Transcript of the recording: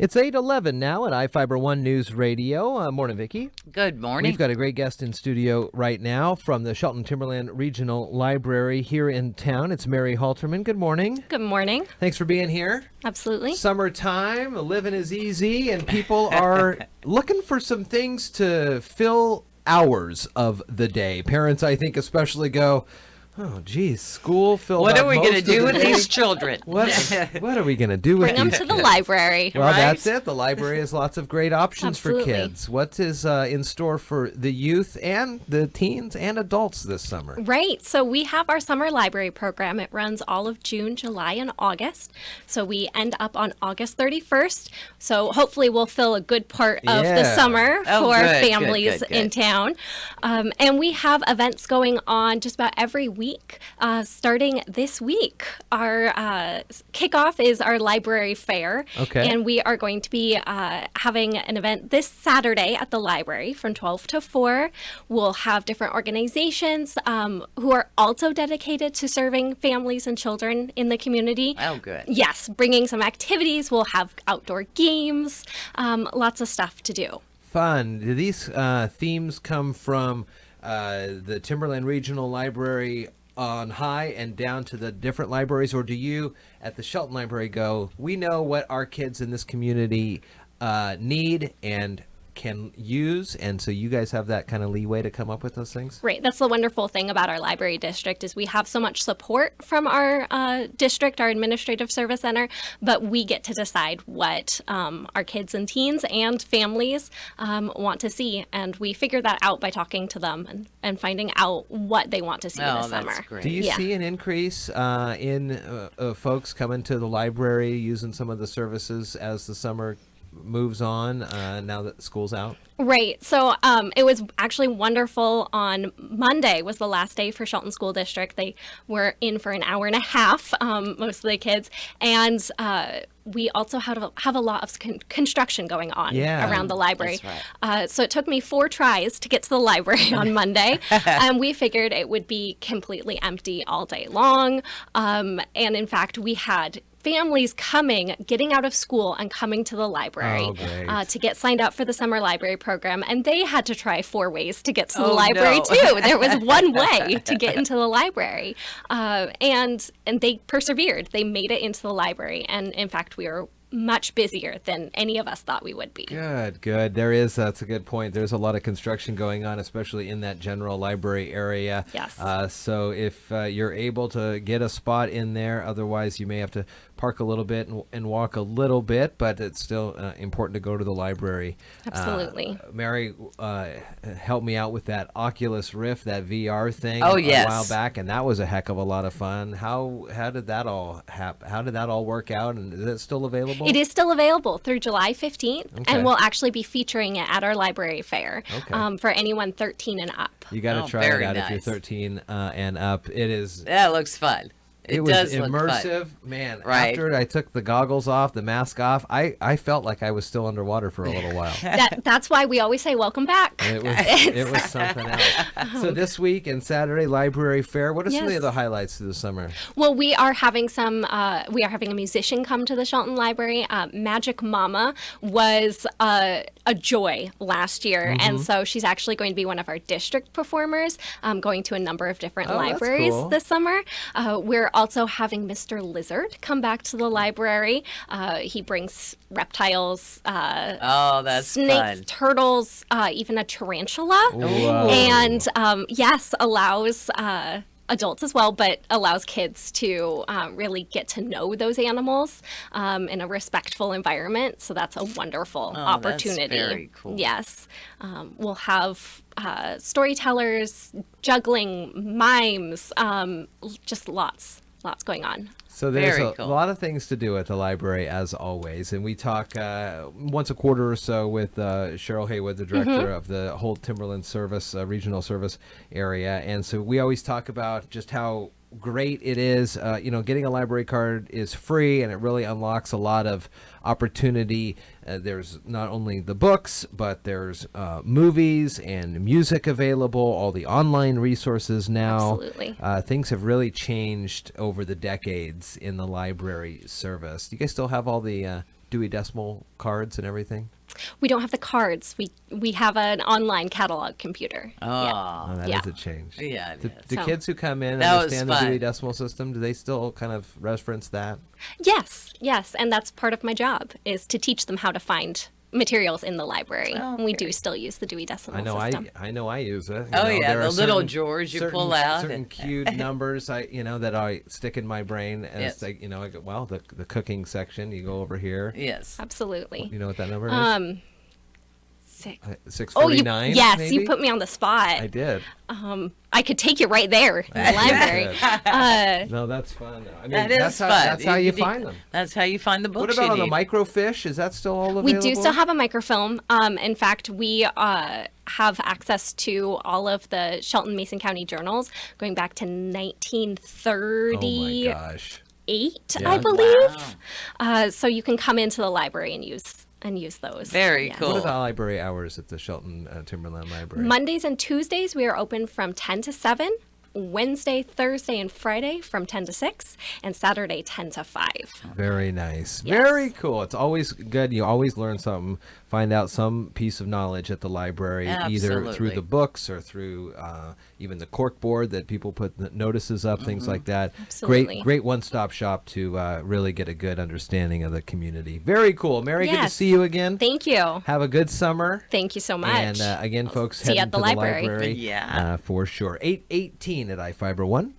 It's 8:11 now at iFiber One News Radio. Morning, Vicki. Good morning. We've got a great guest in studio right now from the Shelton Timberland Regional Library here in town. It's Mary Halterman. Good morning. Good morning. Thanks for being here. Absolutely. Summertime, living is easy, and people are looking for some things to fill hours of the day. Parents, I think, especially go, oh, geez, school filled What up are we most going to of do the with day. these children? What are we going to do with Bring them these to the kids? library. Well, Right? that's it. The library has lots of great options Absolutely. for kids. What is in store for the youth and the teens and adults this summer? Right. So we have our summer library program. It runs all of June, July, and August. So we end up on August 31st. So hopefully we'll fill a good part of the Yeah. summer Oh, for good, families good. in town. And we have events going on just about every week. Starting this week, our kickoff is our library fair. Okay. And we are going to be having an event this Saturday at the library from 12 to 4. We'll have different organizations who are also dedicated to serving families and children in the community. Oh, good. Yes, bringing some activities. We'll have outdoor games, lots of stuff to do. Fun. Do these themes come from the Timberland Regional Library on high and down to the different libraries, or do you at the Shelton Library go, we know what our kids in this community need and can use, and so you guys have that kind of leeway to come up with those things? Right. That's the wonderful thing about our library district is we have so much support from our district, our administrative service center, but we get to decide what our kids and teens and families want to see. And we figure that out by talking to them and finding out what they want to see this that's summer. great. Do you Yeah. see an increase in folks coming to the library using some of the services as the summer moves on now that school's out? Right. So it was actually wonderful. On Monday was the last day for Shelton School District. They were in for an hour and a half, most of the kids. And we also have a lot of construction going on around the library. That's right. So it took me 4 tries to get to the library on Monday. And we figured it would be completely empty all day long. And in fact, we had families getting out of school and coming to the library to get signed up for the summer library program. And they had to try 4 ways to get to the library too. There was one way to get into the library. And they persevered. They made it into the library. And in fact, we were much busier than any of us thought we would be. Good. That's a good point. There's a lot of construction going on, especially in that general library area. Yes. So if you're able to get a spot in there, otherwise you may have to park a little bit and walk a little bit, but it's still important to go to the librry. Absolutely. Mary helped me out with that Oculus Rift, that VR thing Oh, a yes. while back, and that was a heck of a lot of fun. How did that all happen? How did that all work out, and is it still available? It is still available through July 15th, Okay. and we'll actually be featuring it at our library fair Okay. for anyone 13 and up. You got to Oh, try it very out if you're nice. 13 and up. It is. That looks fun. It was does look fun. immersive, man. Right. After I took the goggles off, the mask off, I felt like I was still underwater for a little while. That's why we always say welcome back. It was something else. So this week and Saturday, library fair. What are some of the Yes. other highlights of the summer? Well, we are having a musician come to the Shelton Library. Magic Mama was a joy last year, and so she's actually going to be one of our district performers, going to a number of different Oh, that's libraries cool. this summer. We're also having Mr. Lizard come back to the library. He brings reptiles, Oh, that's snakes, fun. turtles, even a tarantula. Whoa. And yes, allows adults as well, but allows kids to really get to know those animals in a respectful environment. So that's a wonderful opportunity. That's very cool. Yes. We'll have storytellers, juggling, mimes, just lots going on. So there's Very a cool. lot of things to do at the library, as always. And we talk once a quarter or so with Cheryl Haywood, the director of the whole Timberland service, regional service area. And so we always talk about just how great it is. Getting a library card is free, and it really unlocks a lot of opportunity. There's not only the books, but there's movies and music available, all the online resources now. Absolutely. Things have really changed over the decades in the library service. Do you guys still have all the Dewey Decimal cards and everything? We don't have the cards. We have an online catalog computer. Oh, Oh, that is Yeah. a change. yeah. It Do, is. do So- kids who come in That was understand the fun. Dewey Decimal System? Do they still kind of reference that? Yes, and that's part of my job is to teach them how to find materials in the library. Oh, And we do very- still use the Dewey Decimal I know System. I know I use it. Oh, You know, yeah, there the are little certain- drawers you certain- pull out certain and- cued numbers that I stick in my brain and Yes. it's like, I go, well, the cooking section, you go over here. Yes. Absolutely. You know what that number is? Six. 649. Yes, maybe? you put me on the spot. I did. I could take you right there in the library. No, that's fun. I mean, That is that's fun. How, that's how you find them. That's how you find the books. What about on you the need. microfiche? Is that still all available? We do still have a microfilm. In fact, we have access to all of the Shelton Mason County journals going back to Oh my 1938, gosh. I Yeah. believe. So you can come into the library and use those. Very Yes. cool. What are the library hours at the Shelton Timberland Library? Mondays and Tuesdays, we are open from 10 to 7. Wednesday, Thursday, and Friday from 10 to 6. And Saturday, 10 to 5. Very nice. Yes. Very cool. It's always good. You always learn something, find out some piece of knowledge at the library, either through Absolutely. the books or through even the cork board that people put the notices up, things like that. Absolutely. Great one-stop shop to really get a good understanding of the community. Very cool. Mary, good to Yes. see you again. Thank you. Have a good summer. Thank you so much. And again, folks, see you head at into the the library. library Yeah. for sure. 818 at I-Fiber 1.